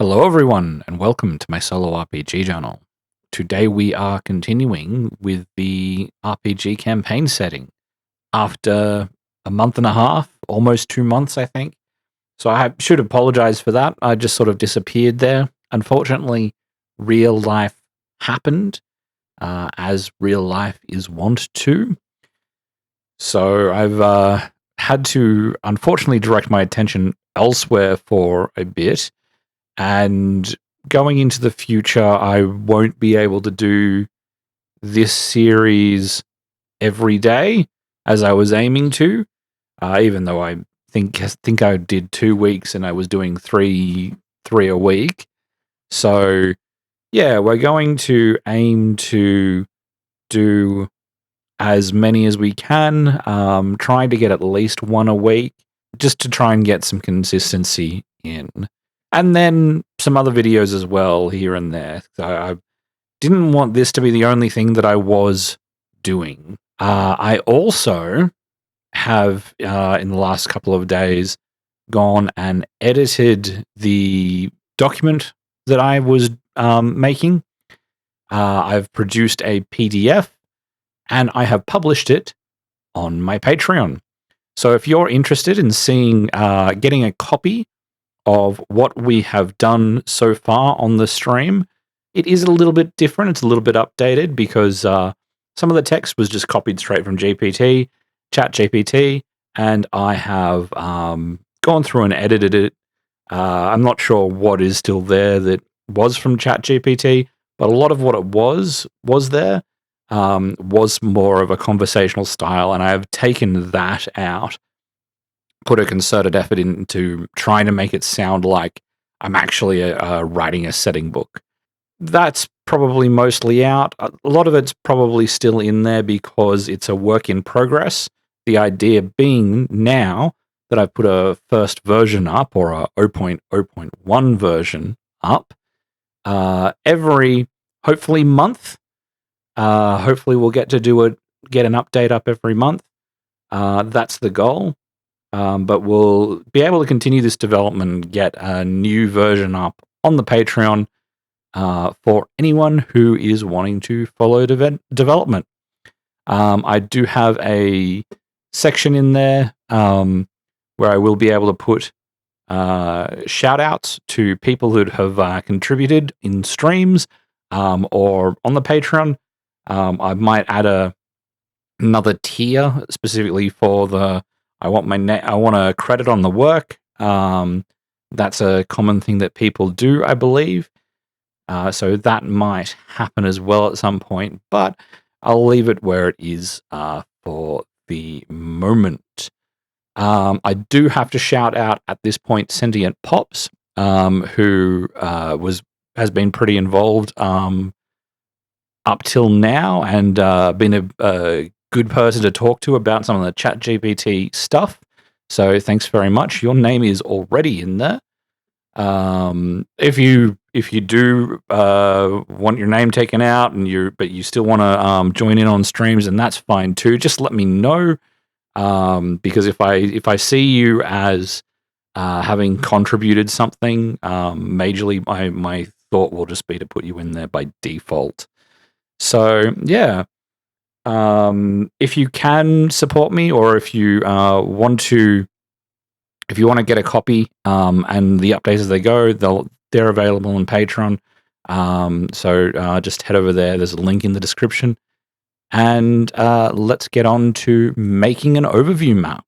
Hello, everyone, and welcome to my solo RPG journal. Today, we are continuing with the RPG campaign setting after a month and a half, almost 2 months, I think. So, I should apologize for that. I just sort of disappeared there. Unfortunately, real life happened, as real life is wont to. So, I've had to unfortunately direct my attention elsewhere for a bit. And going into the future, I won't be able to do this series every day as I was aiming to. Even though I think I did 2 weeks and I was doing three a week. So yeah, we're going to aim to do as many as we can. Trying to get at least one a week, just to try and get some consistency in. And then some other videos as well here and there. So I didn't want this to be the only thing that I was doing. I also have, in the last couple of days, gone and edited the document that I was making. I've produced a PDF and I have published it on my Patreon. So if you're interested in seeing, getting a copy of what we have done so far on the stream, it is a little bit different. It's a little bit updated because some of the text was just copied straight from GPT, Chat GPT, and I have gone through and edited it. I'm not sure what is still there that was from Chat GPT, but a lot of what it was there was more of a conversational style, and I have taken that out, put a concerted effort into trying to make it sound like I'm actually writing a setting book. That's probably mostly out. A lot of it's probably still in there because it's a work in progress. The idea being now that I've put a first version up, or a 0.0.1 version up, every hopefully month. Hopefully we'll get an update up every month. That's the goal. But we'll be able to continue this development and get a new version up on the Patreon for anyone who is wanting to follow development. I do have a section in there where I will be able to put shout outs to people who have contributed in streams or on the Patreon. I might add another tier specifically for the I want a credit on the work. That's a common thing that people do, I believe. So that might happen as well at some point, but I'll leave it where it is for the moment. I do have to shout out at this point Sentient Pops, who has been pretty involved up till now, and been a good person to talk to about some of the Chat GPT stuff. So thanks very much. Your name is already in there. If you do want your name taken out but you still want to join in on streams, and that's fine too. Just let me know, because if I see you as having contributed something majorly, my thought will just be to put you in there by default. So yeah, if you can support me, or if you want to get a copy, and the updates as they go, they're available on Patreon. So just head over there. There's a link in the description, and let's get on to making an overview map.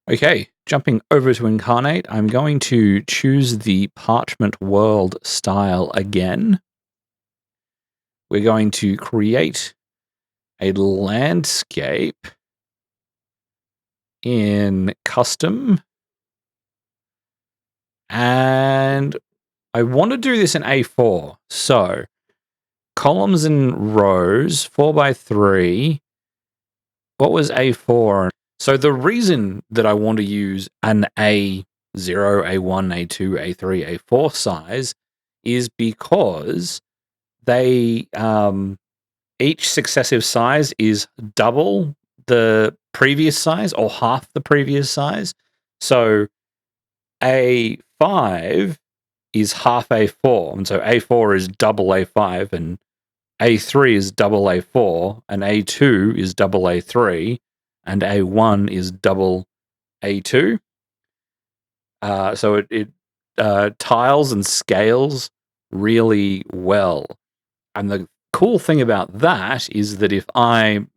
Okay, jumping over to Incarnate, I'm going to choose the Parchment World style again. We're going to create a landscape in custom, and I want to do this in A4. So columns and rows, 4x3. What was A4? So the reason that I want to use an A0, A1, A2, A3, A4 size is because they each successive size is double the previous size, or half the previous size. So A5 is half A4, and so A4 is double A5, and A3 is double A4, and A2 is double A3, and A1 is double A2. So it tiles and scales really well. And the cool thing about that is that if I'm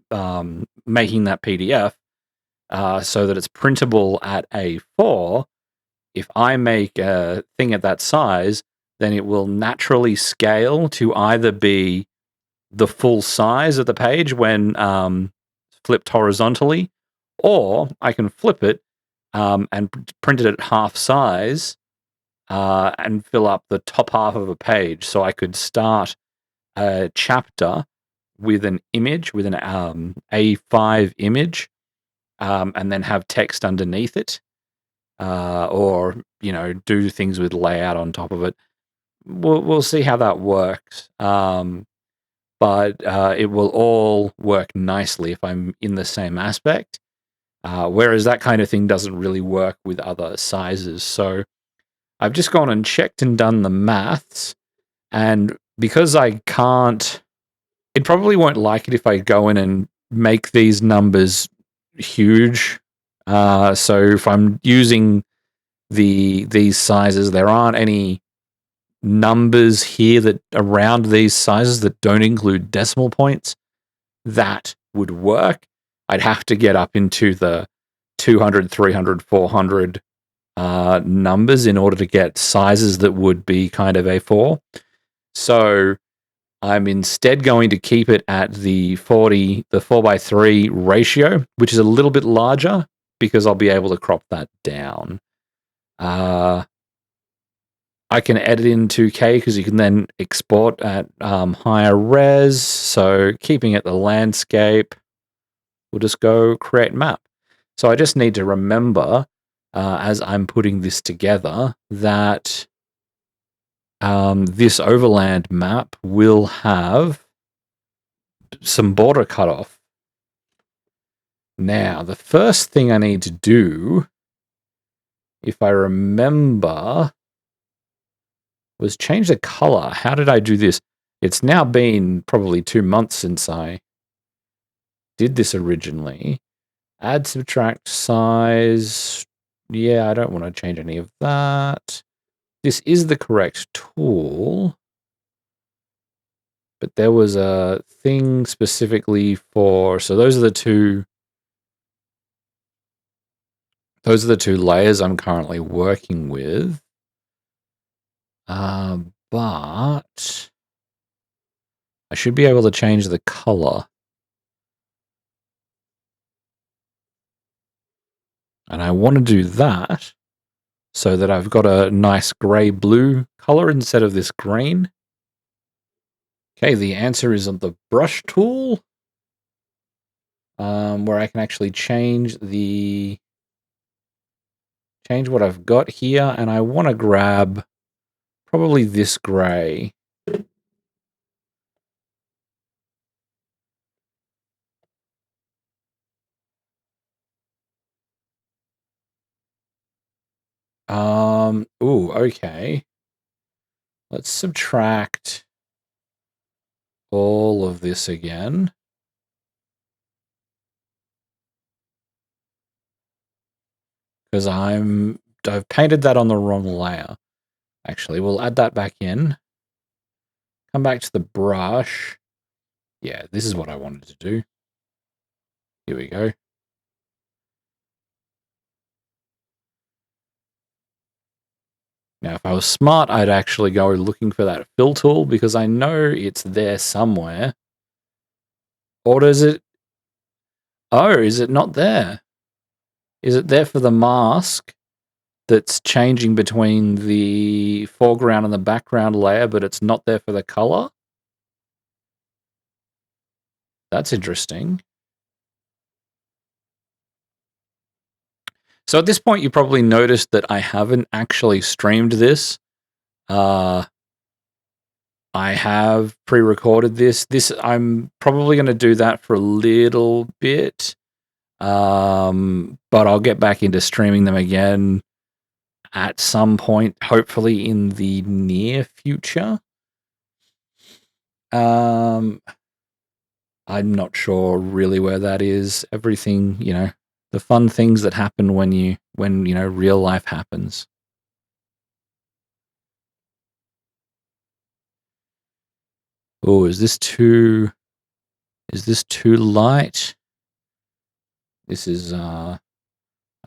making that PDF so that it's printable at A4, if I make a thing at that size, then it will naturally scale to either be the full size of the page when flipped horizontally, or I can flip it and print it at half size and fill up the top half of a page. So I could start a chapter with an image, with an A5 image, and then have text underneath it, or do things with layout on top of it. We'll see how that works. But it will all work nicely if I'm in the same aspect. Whereas that kind of thing doesn't really work with other sizes. So I've just gone and checked and done the maths. And because I can't, it probably won't like it if I go in and make these numbers huge. So if I'm using these sizes, there aren't any numbers here that around these sizes that don't include decimal points. That would work. I'd have to get up into the 200, 300, 400 numbers in order to get sizes that would be kind of A4. So I'm instead going to keep it at the 4:3 ratio, which is a little bit larger because I'll be able to crop that down. I can edit in 2K because you can then export at higher res. So keeping it the landscape, we'll just go create map. So I just need to remember as I'm putting this together that this overland map will have some border cutoff. Now, the first thing I need to do, if I remember, was change the color. How did I do this? It's now been probably 2 months since I did this originally. Add, subtract, size. Yeah, I don't want to change any of that. This is the correct tool. But there was a thing specifically for, so those are the two layers I'm currently working with. But I should be able to change the color. And I want to do that so that I've got a nice gray-blue color instead of this green. Okay, the answer is on the brush tool, where I can actually change what I've got here, and I want to grab probably this gray. Ooh, okay. Let's subtract all of this again. Because I've painted that on the wrong layer. Actually, we'll add that back in. Come back to the brush. Yeah, this is what I wanted to do. Here we go. Now, if I was smart, I'd actually go looking for that fill tool because I know it's there somewhere. Or does it? Oh, is it not there? Is it there for the mask that's changing between the foreground and the background layer, but it's not there for the color? That's interesting. So at this point, you probably noticed that I haven't actually streamed this. I have pre-recorded this. I'm probably going to do that for a little bit, but I'll get back into streaming them again at some point, hopefully in the near future. I'm not sure really where that is. Everything, the fun things that happen when real life happens. Oh, is this too light? This is I'm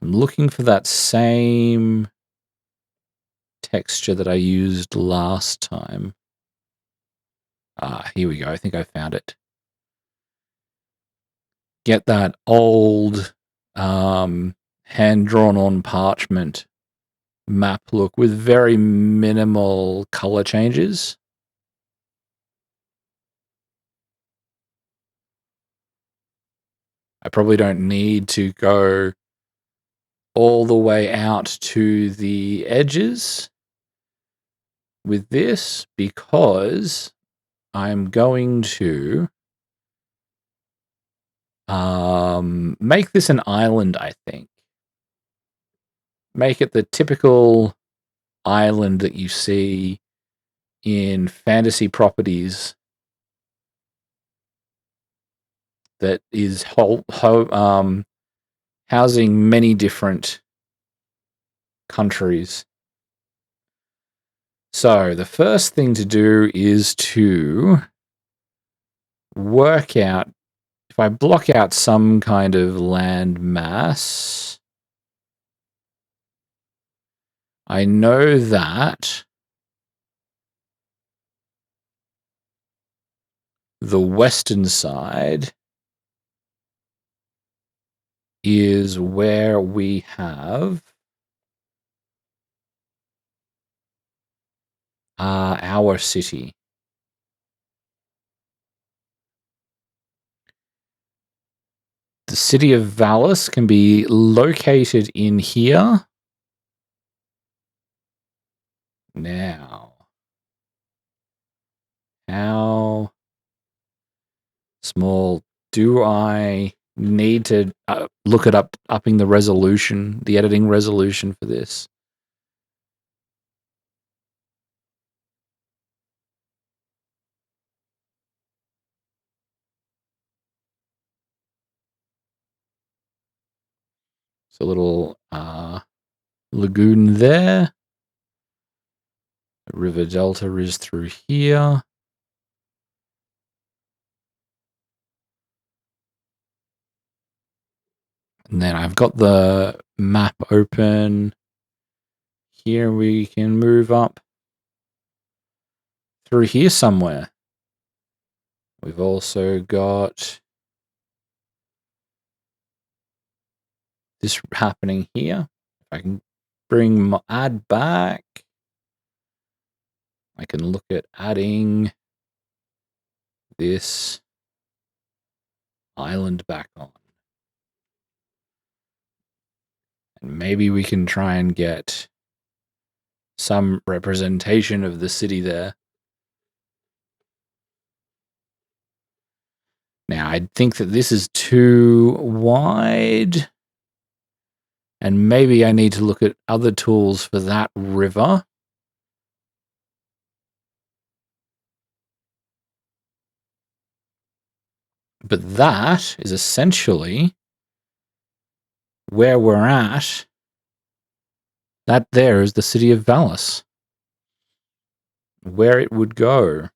looking for that same texture that I used last time. Here we go. I think I found it. Get that old hand-drawn on parchment map look with very minimal color changes. I probably don't need to go all the way out to the edges with this because I'm going to make this an island, I think. Make it the typical island that you see in fantasy properties that is housing many different countries. So the first thing to do is to work out, if I block out some kind of land mass, I know that the western side is where we have our city. The city of Valis can be located in here. Now, how small do I need to look at upping the resolution, the editing resolution for this? It's a little lagoon there. The river delta is through here. And then I've got the map open. Here we can move up through here somewhere. We've also got this happening here. If I can bring my add back, I can look at adding this island back on. And maybe we can try and get some representation of the city there. Now, I think that this is too wide. And maybe I need to look at other tools for that river. But that is essentially where we're at. That there is the city of Valis. Where it would go.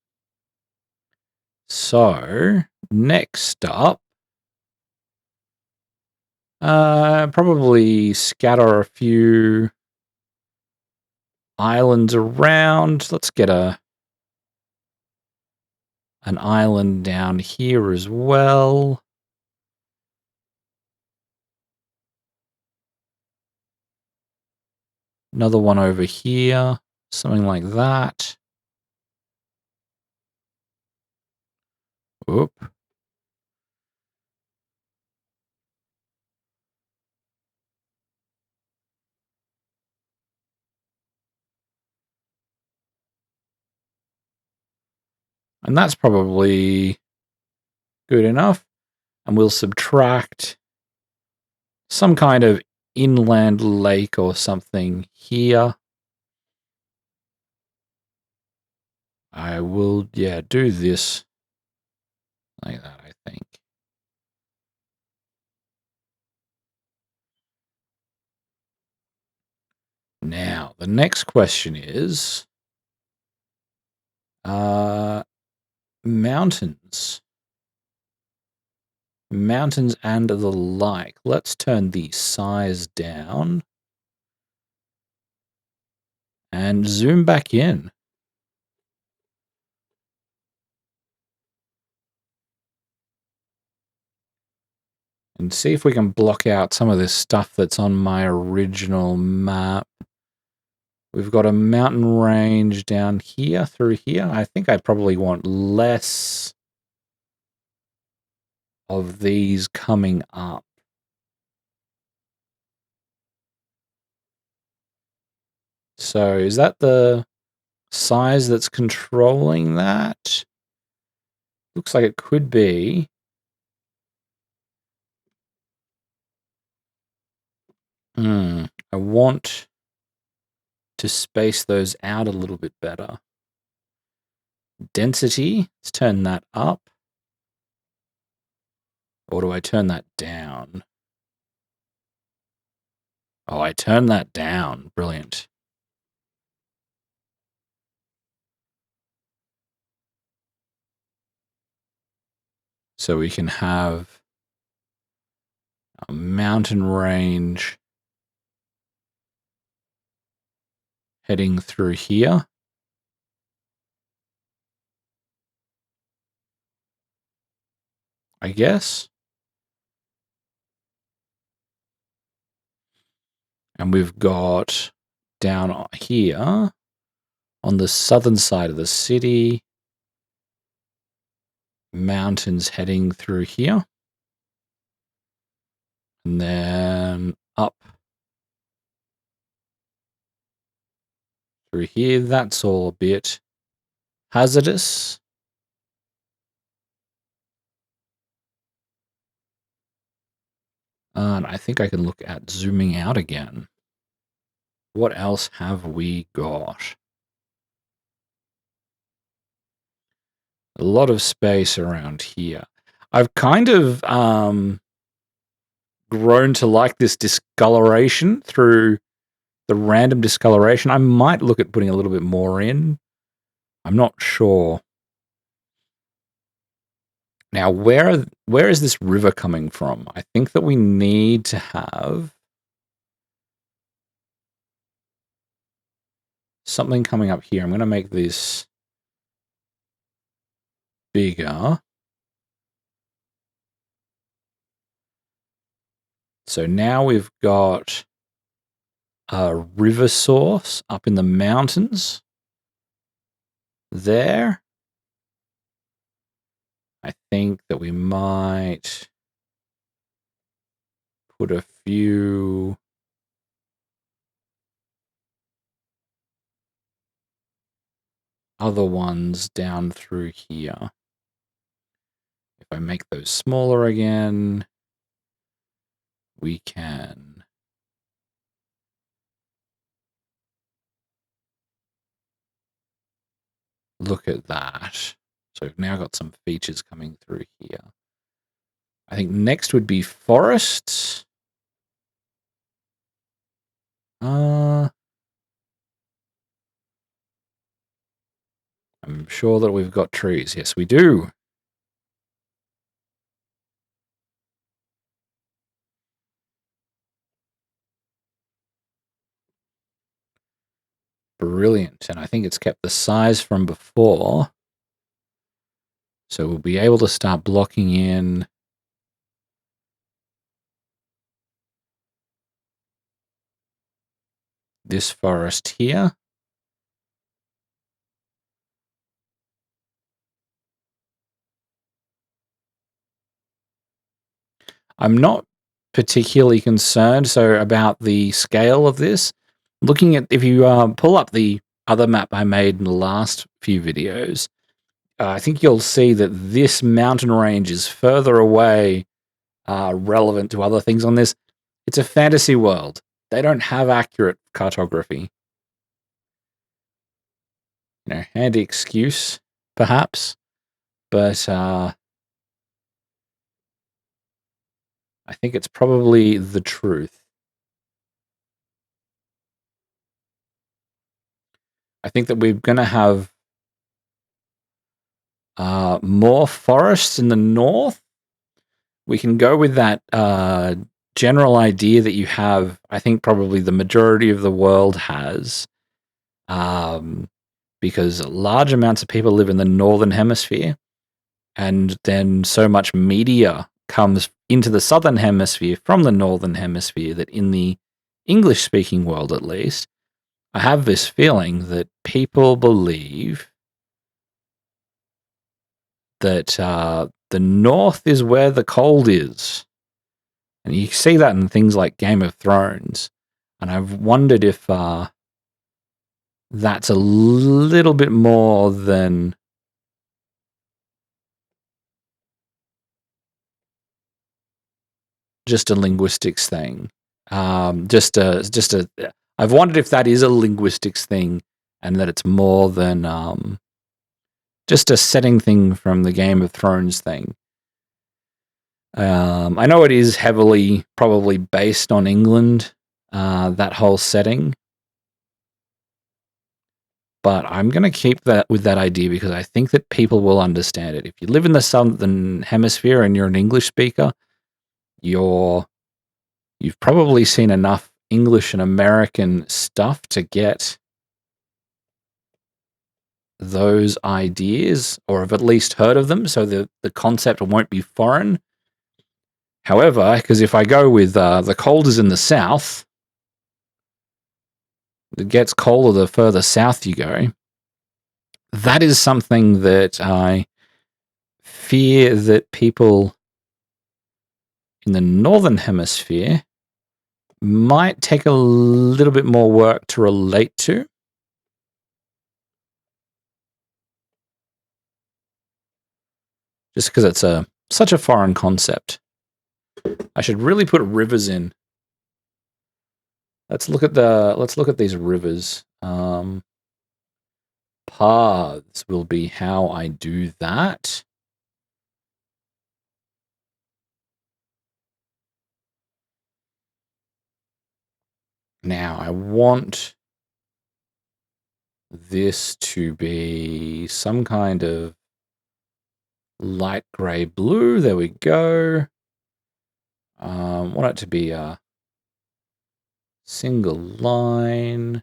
So, next up, probably scatter a few islands around. Let's get an island down here as well. Another one over here, something like that. Oop. And that's probably good enough. And we'll subtract some kind of inland lake or something here. I will, yeah, do this like that, I think. Now, the next question is mountains. Mountains and the like. Let's turn the size down and zoom back in. And see if we can block out some of this stuff that's on my original map. We've got a mountain range down here through here. I think I probably want less of these coming up. So is that the size that's controlling that? Looks like it could be. I want to space those out a little bit better. Density, let's turn that up. Or do I turn that down? Oh, I turn that down. Brilliant. So we can have a mountain range heading through here. I guess. And we've got down here on the southern side of the city, mountains heading through here. And then up through here. That's all a bit hazardous. And I think I can look at zooming out again. What else have we got? A lot of space around here. I've kind of grown to like this discoloration through the random discoloration. I might look at putting a little bit more in. I'm not sure. Now, where is this river coming from? I think that we need to have something coming up here. I'm going to make this bigger. So now we've got a river source up in the mountains there. I think that we might put a few other ones down through here. If I make those smaller again, we can look at that. So we've now got some features coming through here. I think next would be forests. I'm sure that we've got trees. Yes, we do. Brilliant. And I think it's kept the size from before. So we'll be able to start blocking in this forest here. I'm not particularly concerned about the scale of this. Looking at, if you pull up the other map I made in the last few videos, I think you'll see that this mountain range is further away relevant to other things on this. It's a fantasy world. They don't have accurate cartography. Handy excuse, perhaps, but I think it's probably the truth. I think that we're going to have more forests in the north. We can go with that general idea that you have. I think probably the majority of the world has, because large amounts of people live in the northern hemisphere, and then so much media comes into the southern hemisphere from the northern hemisphere that in the English speaking world, at least, I have this feeling that people believe that the north is where the cold is. And you see that in things like Game of Thrones. And I've wondered if that's a little bit more than just a linguistics thing. I've wondered if that is a linguistics thing and that it's more than just a setting thing from the Game of Thrones thing. I know it is heavily probably based on England, that whole setting. But I'm going to keep that with that idea because I think that people will understand it. If you live in the southern hemisphere and you're an English speaker, you've probably seen enough English and American stuff to get those ideas, or have at least heard of them, so the concept won't be foreign. However, because if I go with the cold is in the south, it gets colder the further south you go. That is something that I fear that people in the northern hemisphere might take a little bit more work to relate to. Just because it's such a foreign concept. I should really put rivers in. Let's look at these rivers. Paths will be how I do that. Now I want this to be some kind of light grey blue. There we go. Want it to be a single line.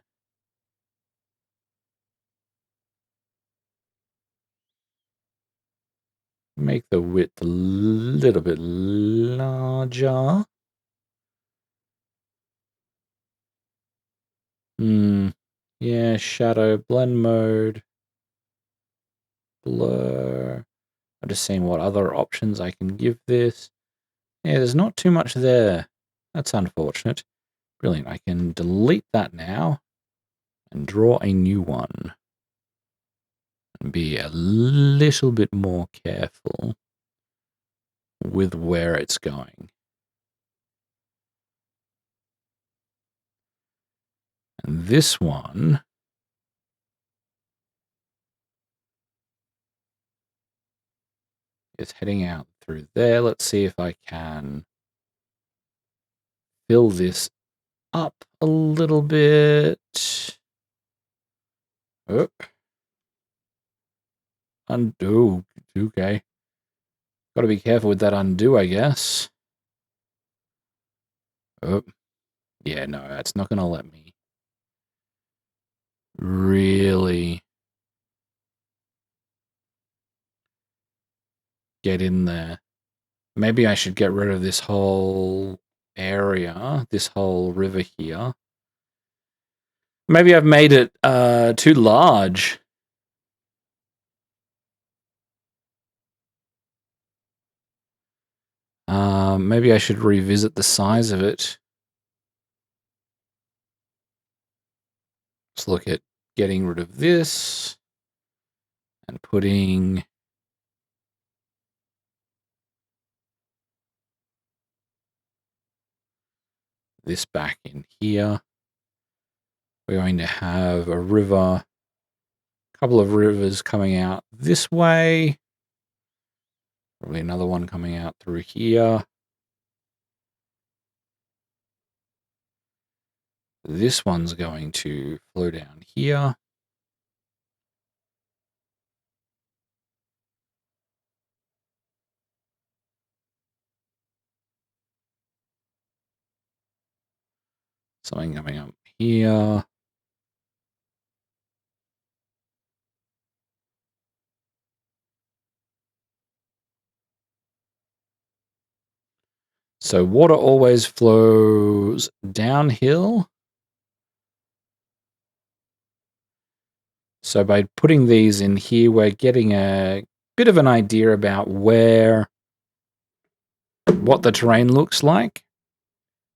Make the width a little bit larger. Yeah, shadow, blend mode, blur. I'm just seeing what other options I can give this. Yeah, there's not too much there. That's unfortunate. Brilliant. I can delete that now and draw a new one. And be a little bit more careful with where it's going. And this one is heading out through there. Let's see if I can fill this up a little bit. Oh. Undo. Okay. Got to be careful with that undo, I guess. Oh. Yeah, no, that's not going to let me really get in there. Maybe I should get rid of this whole area, this whole river here. Maybe I've made it too large. Maybe I should revisit the size of it. Let's look at getting rid of this and putting this back in here. We're going to have a river, a couple of rivers coming out this way. Probably another one coming out through here. This one's going to flow down here. Something coming up here. So water always flows downhill. So by putting these in here, we're getting a bit of an idea about what the terrain looks like,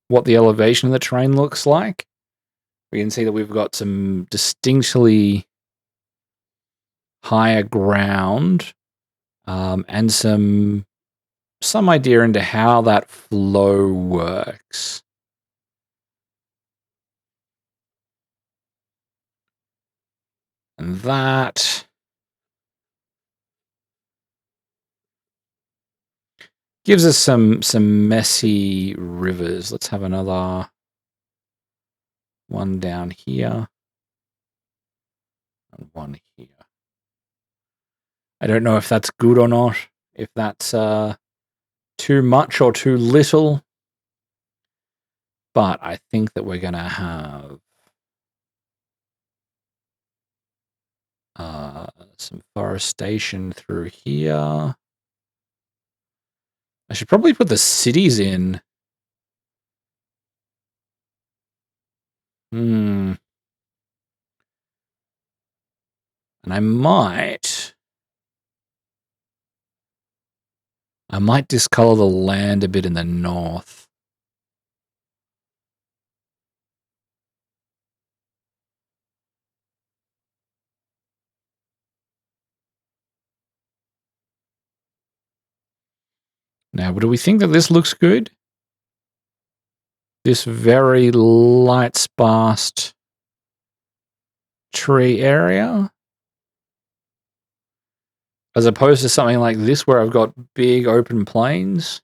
what the elevation of the terrain looks like. We can see that we've got some distinctly higher ground, and some idea into how that flow works. And that gives us some messy rivers. Let's have another one down here and one here. I don't know if that's good or not, if that's too much or too little, but I think that we're going to have some forestation through here. I should probably put the cities in. And I might discolor the land a bit in the north. Now, do we think that this looks good? This very light sparse tree area? As opposed to something like this where I've got big open plains?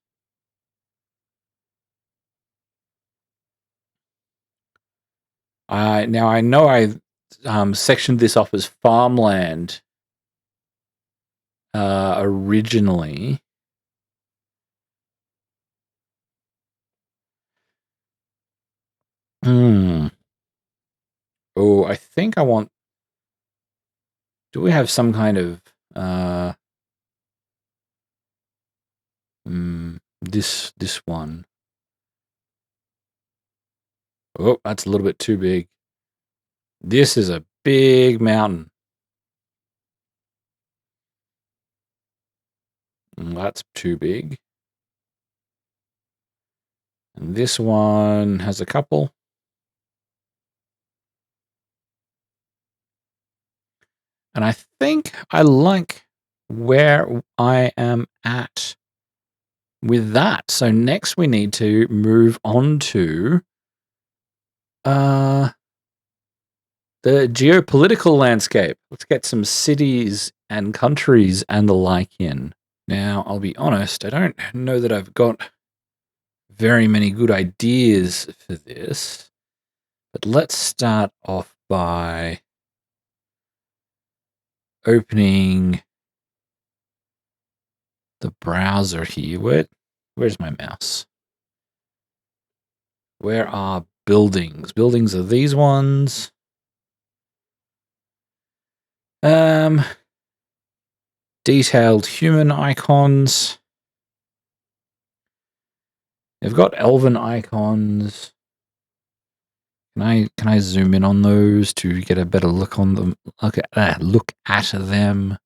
Now I know I sectioned this off as farmland originally. Oh, I think I want... Do we have some kind of... this one. Oh, that's a little bit too big. This is a big mountain. That's too big. And this one has a couple. And I think I like where I am at with that. So next we need to move on to the geopolitical landscape. Let's get some cities and countries and the like in. Now, I'll be honest, I don't know that I've got very many good ideas for this, but let's start off by opening the browser here. Where's my mouse? Where are buildings? Buildings are these ones. Detailed human icons. They've got elven icons. Can I zoom in on those to get a better look on them? Look at them.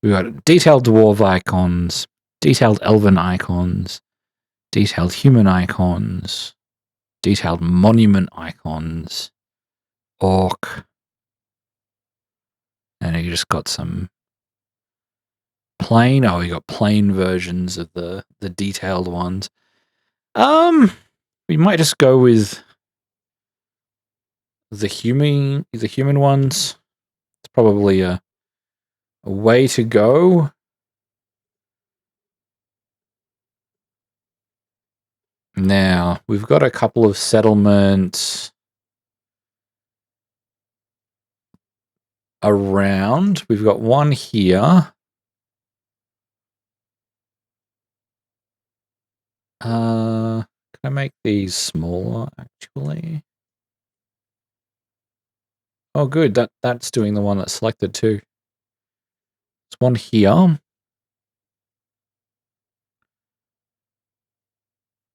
We've got detailed dwarf icons, detailed elven icons, detailed human icons, detailed monument icons, orc, and you just got some plain. Oh, you got plain versions of the detailed ones. We might just go with the human ones. It's probably a way to go. Now, we've got a couple of settlements around. We've got one here. Can I make these smaller, actually? Oh, good. That's doing the one that's selected too. There's one here.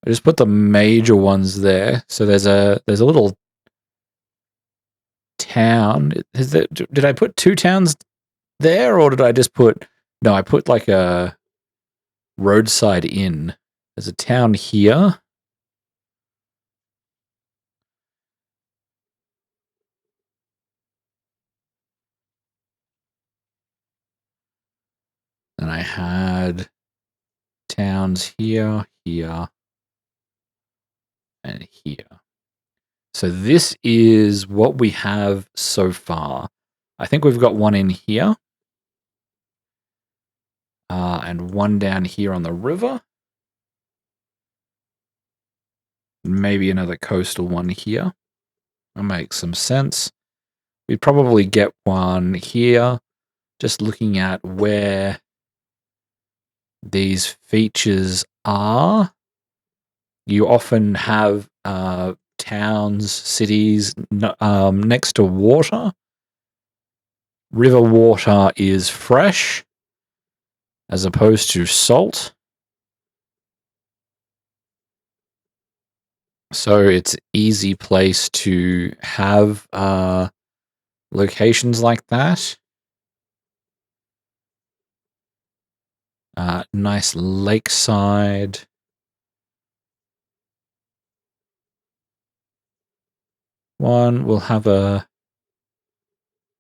I just put the major ones there. So there's a little town. Did I put 2 towns there, or did I just put... No, I put like a roadside inn. There's a town here. And I had towns here, here, and here. So this is what we have so far. I think we've got one in here. And one down here on the river. Maybe another coastal one here. That makes some sense. We'd probably get one here. Just looking at where these features are. You often have towns, cities next to water. River water is fresh as opposed to salt. So it's an easy place to have locations like that. Nice lakeside. One, we'll have a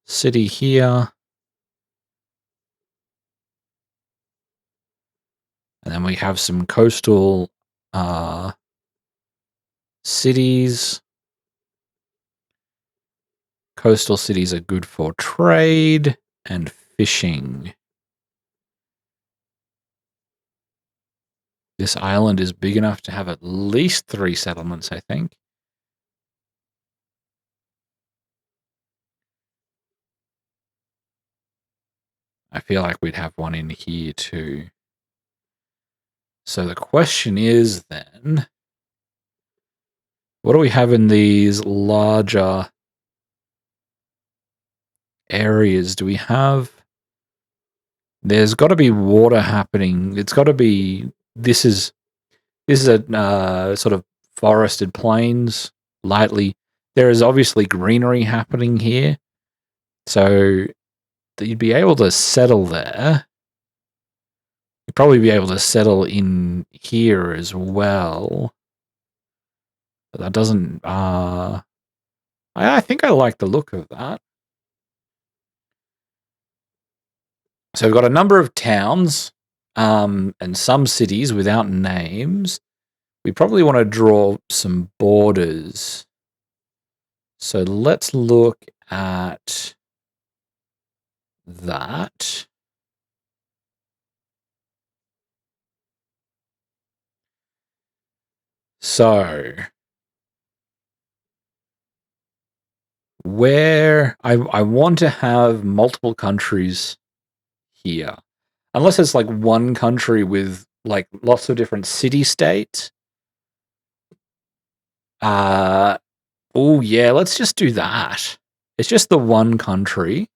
city here. And then we have some coastal cities. Coastal cities are good for trade and fishing. This island is big enough to have at least 3 settlements, I think. I feel like we'd have one in here too. So the question is then, what do we have in these larger areas? Do we have... There's got to be water happening. It's got to be... This is a sort of forested plains, lightly. There is obviously greenery happening here. So you'd be able to settle there. You'd probably be able to settle in here as well. But that doesn't... I think I like the look of that. So we've got a number of towns and some cities without names. We probably want to draw some borders. So let's look at that. So where I want to have multiple countries here. Unless it's like one country with like lots of different city-states. Oh yeah, let's just do that. It's just the one country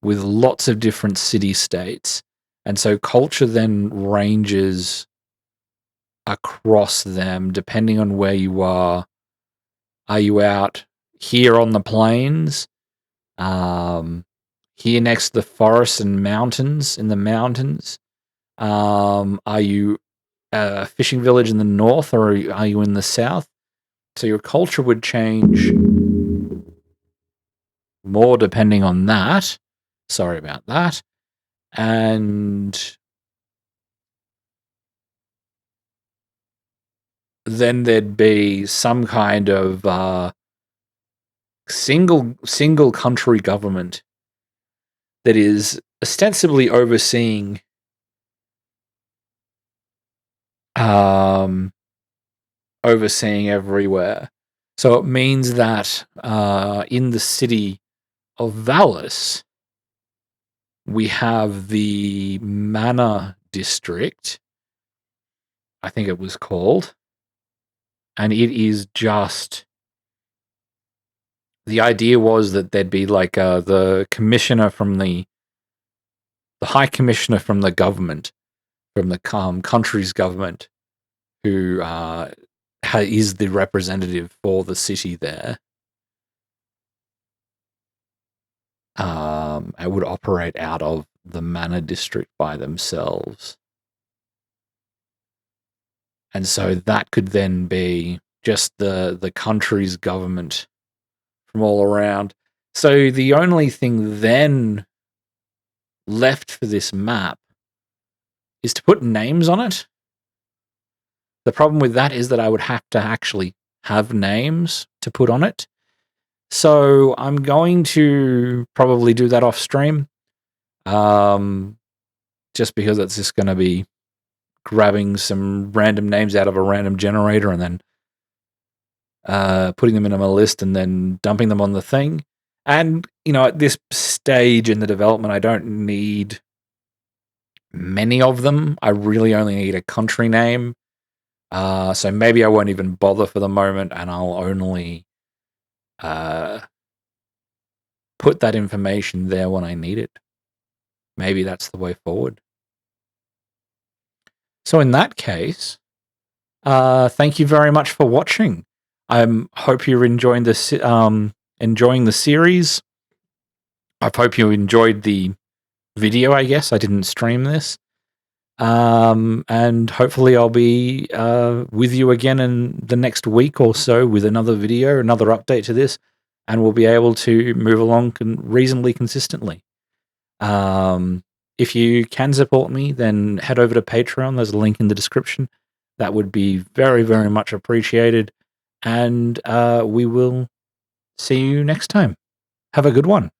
with lots of different city-states. And so culture then ranges across them depending on where you are. Are you out here on the plains? Here next to the forests and mountains, in the mountains? Are you a fishing village in the north, or are you in the south? So your culture would change more depending on that. Sorry about that. And then there'd be some kind of single country government that is ostensibly overseeing overseeing everywhere. So it means that in the city of Valis, we have the Mana district, I think it was called, and it is just. The idea was that there'd be like the commissioner from the high commissioner from the government, from the country's government, who is the representative for the city there. I would operate out of the Mana district by themselves. And so that could then be just the country's government from all around. So the only thing then left for this map is to put names on it. The problem with that is that I would have to actually have names to put on it. So I'm going to probably do that off stream. Just because it's just going to be grabbing some random names out of a random generator and then putting them in a list and then dumping them on the thing. And, at this stage in the development, I don't need many of them. I really only need a country name. So maybe I won't even bother for the moment, and I'll only put that information there when I need it. Maybe that's the way forward. So in that case, thank you very much for watching. I hope you're enjoying the series. I hope you enjoyed the video, I guess. I didn't stream this. And hopefully I'll be with you again in the next week or so with another video, another update to this, and we'll be able to move along reasonably consistently. If you can support me, then head over to Patreon. There's a link in the description. That would be very, very much appreciated. And we will see you next time. Have a good one.